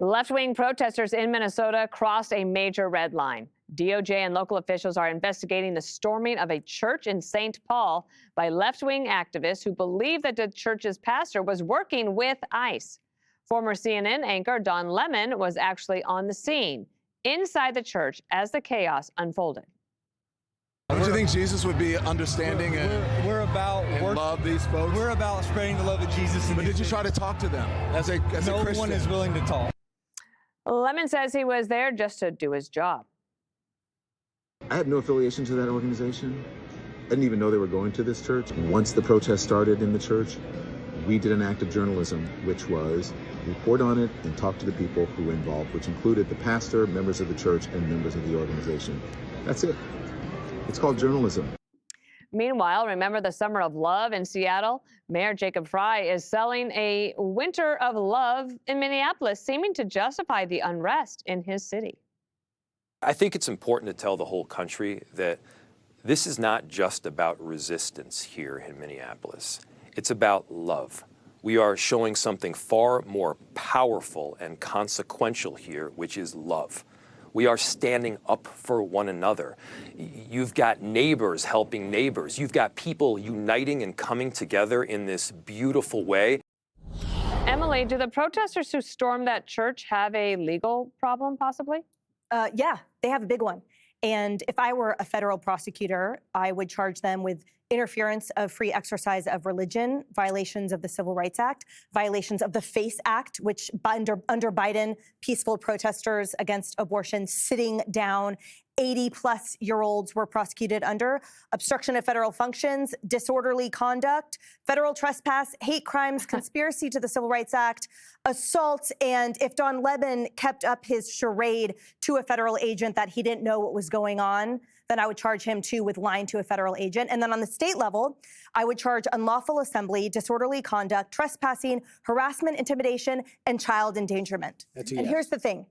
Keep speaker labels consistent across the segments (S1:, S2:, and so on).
S1: Left-wing protesters in Minnesota crossed a major red line. DOJ and local officials are investigating the storming of a church in St. Paul by left-wing activists who believe that the church's pastor was working with ICE. Former CNN anchor Don Lemon was actually on the scene inside the church as the chaos unfolded.
S2: Don't you think Jesus would be understanding and love these folks?
S3: We're about spreading the love of Jesus.
S2: But did you try to talk to them as a Christian?
S3: No one is willing to talk.
S1: Lemon says he was there just to do his job.
S4: I had no affiliation to that organization. I didn't even know they were going to this church. Once the protest started in the church, we did an act of journalism, which was report on it and talk to the people who were involved, which included the pastor, members of the church, and members of the organization. That's it. It's called journalism.
S1: Meanwhile, remember the Summer of Love in Seattle? Mayor Jacob Fry is selling a winter of love in Minneapolis, seeming to justify the unrest in his city.
S5: I think it's important to tell the whole country that this is not just about resistance here in Minneapolis. It's about love. We are showing something far more powerful and consequential here, which is love. We are standing up for one another. You've got neighbors helping neighbors. You've got people uniting and coming together in this beautiful way.
S1: Emily, do the protesters who stormed that church have a legal problem, possibly?
S6: Yeah, they have a big one. And if I were a federal prosecutor, I would charge them with interference of free exercise of religion, violations of the Civil Rights Act, violations of the FACE Act, which under Biden, peaceful protesters against abortion sitting down, 80-plus-year-olds were prosecuted under, obstruction of federal functions, disorderly conduct, federal trespass, hate crimes, conspiracy to the Civil Rights Act, assault, and if Don Lemon kept up his charade to a federal agent that he didn't know what was going on, then I would charge him, too, with lying to a federal agent. And then on the state level, I would charge unlawful assembly, disorderly conduct, trespassing, harassment, intimidation, and child endangerment. And here's the thing.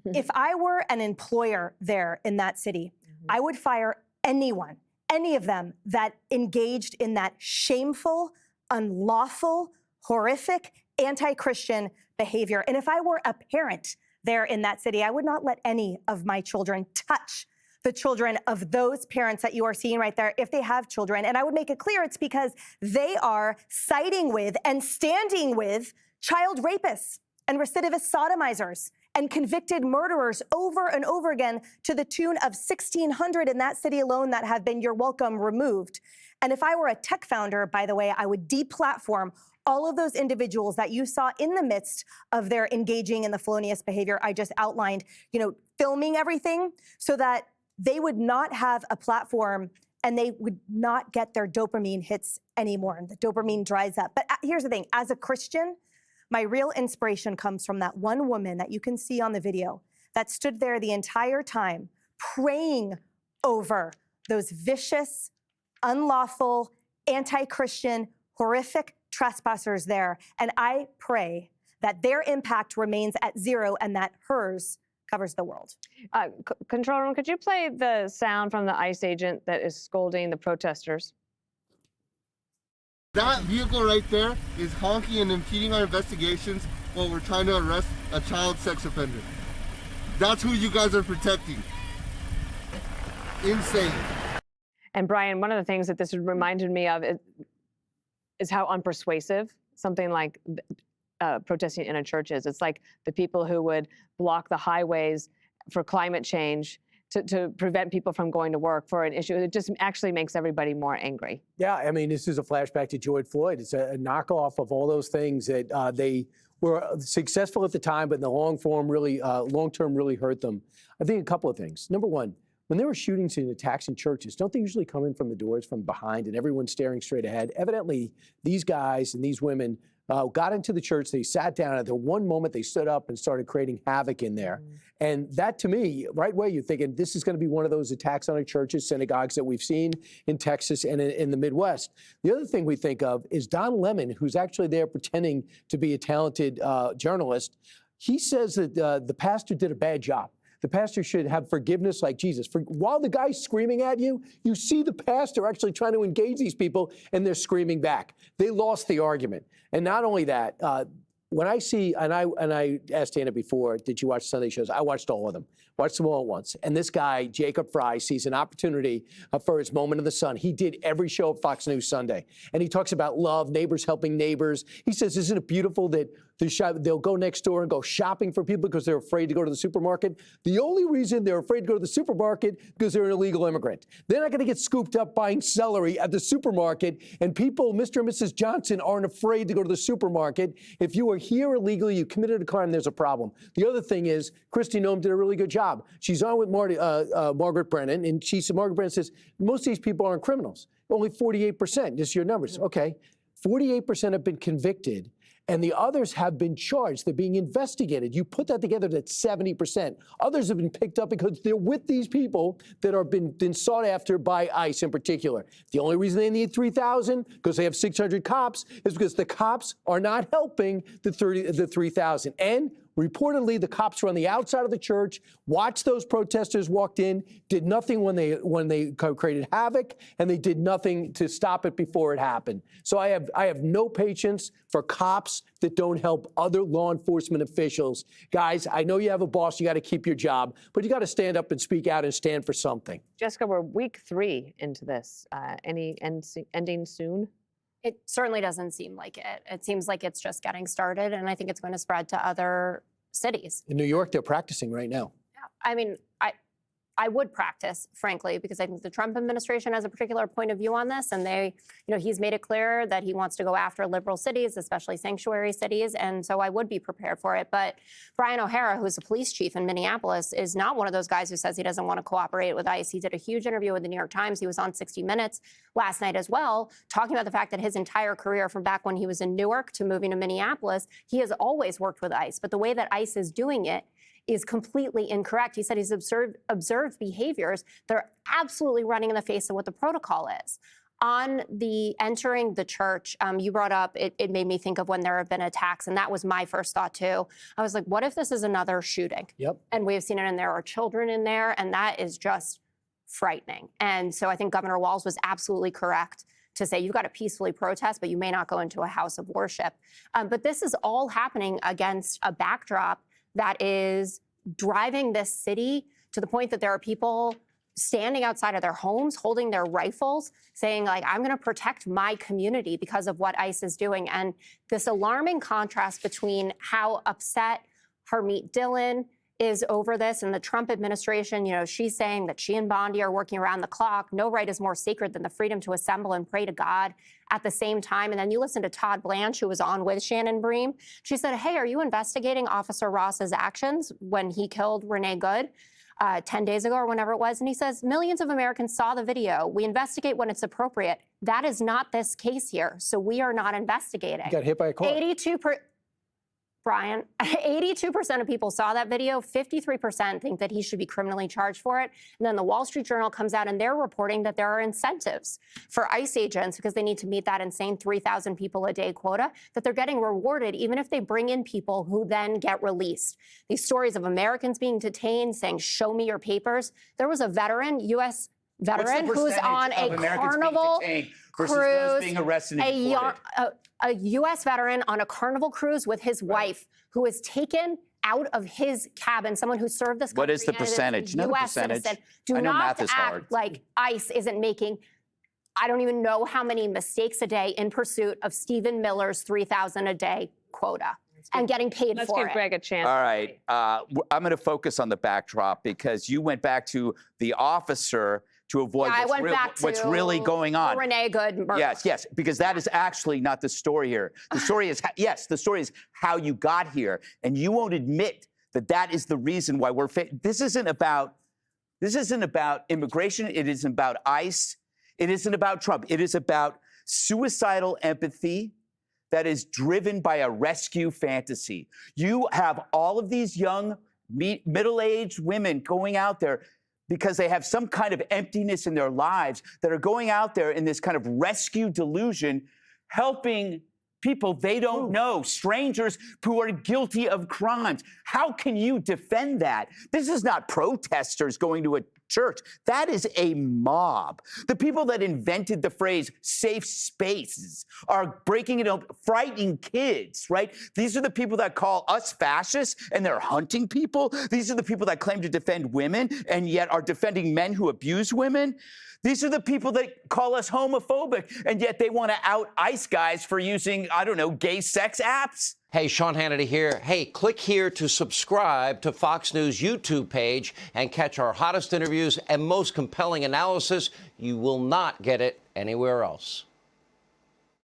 S6: If I were an employer there in that city, I would fire anyone, any of them that engaged in that shameful, unlawful, horrific, anti-Christian behavior. And if I were a parent there in that city, I would not let any of my children touch the children of those parents that you are seeing right there, if they have children. And I would make it clear it's because they are siding with and standing with child rapists and recidivist sodomizers and convicted murderers over and over again to the tune of 1,600 in that city alone that have been, you're welcome, removed. And if I were a tech founder, by the way, I would deplatform all of those individuals that you saw in the midst of their engaging in the felonious behavior I just outlined, filming everything so that they would not have a platform and they would not get their dopamine hits anymore. And the dopamine dries up. But here's the thing. As a Christian, my real inspiration comes from that one woman that you can see on the video that stood there the entire time praying over those vicious, unlawful, anti-Christian, horrific trespassers there. And I pray that their impact remains at zero and that hers covers the world.
S1: Control room, could you play the sound from the ICE agent that is scolding the protesters?
S7: That vehicle right there is honking and impeding our investigations while we're trying to arrest a child sex offender. That's who you guys are protecting. Insane.
S1: And Brian, one of the things that this reminded me of is how unpersuasive something like protesting in a church is. It's like the people who would block the highways for climate change to prevent people from going to work for an issue. It just actually makes everybody more angry.
S8: Yeah, I mean, this is a flashback to George Floyd. It's a knockoff of all those things that they were successful at the time, but in the long-term really hurt them. I think a couple of things. Number one, when there were shootings and attacks in churches, don't they usually come in from the doors from behind and everyone's staring straight ahead? Evidently, these guys and these women got into the church, they sat down, at the one moment they stood up and started creating havoc in there. And that, to me, right away, you're thinking this is going to be one of those attacks on our churches, synagogues that we've seen in Texas and in the Midwest. The other thing we think of is Don Lemon, who's actually there pretending to be a talented journalist. He says that the pastor did a bad job, The pastor should have forgiveness like Jesus. While the guy's screaming at you, you see the pastor actually trying to engage these people, and they're screaming back. They lost the argument. And not only that, when I see, and I asked Anna before, did you watch Sunday shows? I watched all of them. Watched them all at once. And this guy, Jacob Fry, sees an opportunity for his moment in the sun. He did every show at Fox News Sunday. And he talks about love, neighbors helping neighbors. He says, isn't it beautiful that they'll go next door and go shopping for people because they're afraid to go to the supermarket? The only reason they're afraid to go to the supermarket because they're an illegal immigrant. They're not going to get scooped up buying celery at the supermarket. And people, Mr. and Mrs. Johnson, aren't afraid to go to the supermarket. If you are here illegally, you committed a crime, there's a problem. The other thing is, Kristi Noem did a really good job. She's on with Margaret Brennan, and Margaret Brennan says, most of these people aren't criminals. Only 48%, just your numbers. Okay, 48% have been convicted, and the others have been charged. They're being investigated. You put that together, that's 70%. Others have been picked up because they're with these people that are been sought after by ICE in particular. The only reason they need 3,000, because they have 600 cops, is because the cops are not helping the 3,000. And reportedly, the cops were on the outside of the church, watched those protesters walked in, did nothing when they created havoc, and they did nothing to stop it before it happened. So I have no patience for cops that don't help other law enforcement officials. Guys, I know you have a boss, you got to keep your job, but you got to stand up and speak out and stand for something.
S1: Jessica, we're week 3 into this. Any ending soon?
S9: It certainly doesn't seem like it. It seems like it's just getting started, and I think it's going to spread to other cities.
S8: In New York, they're practicing right now.
S9: Yeah. I mean, I would practice, frankly, because I think the Trump administration has a particular point of view on this, and he's made it clear that he wants to go after liberal cities, especially sanctuary cities, and so I would be prepared for it. But Brian O'Hara, who's a police chief in Minneapolis, is not one of those guys who says he doesn't want to cooperate with ICE. He did a huge interview with the New York Times. He was on 60 Minutes last night as well, talking about the fact that his entire career, from back when he was in Newark to moving to Minneapolis, he has always worked with ICE. But the way that ICE is doing it is completely incorrect. He said he's observed behaviors that are absolutely running in the face of what the protocol is. On the entering the church, you brought up, it made me think of when there have been attacks, and that was my first thought too. I was like, what if this is another shooting?
S8: Yep.
S9: And we have seen it, and there are children in there, and that is just frightening. And so I think Governor Walz was absolutely correct to say you've got to peacefully protest, but you may not go into a house of worship. But this is all happening against a backdrop that is driving this city to the point that there are people standing outside of their homes, holding their rifles, saying, like, I'm going to protect my community because of what ICE is doing. And this alarming contrast between how upset Harmeet Dillon is over this and the Trump administration, she's saying that she and Bondi are working around the clock. No right is more sacred than the freedom to assemble and pray to God at the same time. And then you listen to Todd Blanche, who was on with Shannon Bream. She said, hey, are you investigating Officer Ross's actions when he killed Renee Good 10 days ago or whenever it was? And he says, millions of Americans saw the video. We investigate when it's appropriate. That is not this case here. So we are not investigating.
S8: You got hit by a car.
S9: 82% of people saw that video. 53% think that he should be criminally charged for it. And then the Wall Street Journal comes out and they're reporting that there are incentives for ICE agents, because they need to meet that insane 3,000 people a day quota, that they're getting rewarded even if they bring in people who then get released. These stories of Americans being detained saying, show me your papers. There was a veteran, U.S. veteran, who's on a Carnival cruise,
S10: being arrested and
S9: a U.S. veteran on a Carnival cruise with his wife, who was taken out of his cabin, someone who served this country.
S10: What is the percentage?
S9: No percentage.
S10: Citizen.
S9: Do
S10: I know
S9: not
S10: math is
S9: act
S10: hard.
S9: like ICE isn't making, I don't even know how many mistakes a day in pursuit of Stephen Miller's 3,000 a day quota and getting paid for it.
S1: Let's give Greg a chance.
S10: All right. I'm going to focus on the backdrop, because you went back to the officer to avoid what's really going on.
S9: Renee Good murder.
S10: Yes, because that is actually not the story here. The story is, the story is how you got here, and you won't admit that that is the reason why we're. This isn't about immigration. It isn't about ICE. It isn't about Trump. It is about suicidal empathy that is driven by a rescue fantasy. You have all of these young, middle-aged women going out there because they have some kind of emptiness in their lives, that are going out there in this kind of rescue delusion, helping people they don't know, strangers who are guilty of crimes. How can you defend that? This is not protesters going to a church. That is a mob. The people that invented the phrase safe spaces are breaking it up, frightening kids, right? These are the people that call us fascists and they're hunting people. These are the people that claim to defend women and yet are defending men who abuse women. These are the people that call us homophobic and yet they want to out ICE guys for using, I don't know, gay sex apps.
S11: Hey, Sean Hannity here. Hey, click here to subscribe to Fox News YouTube page and catch our hottest interviews and most compelling analysis. You will not get it anywhere else.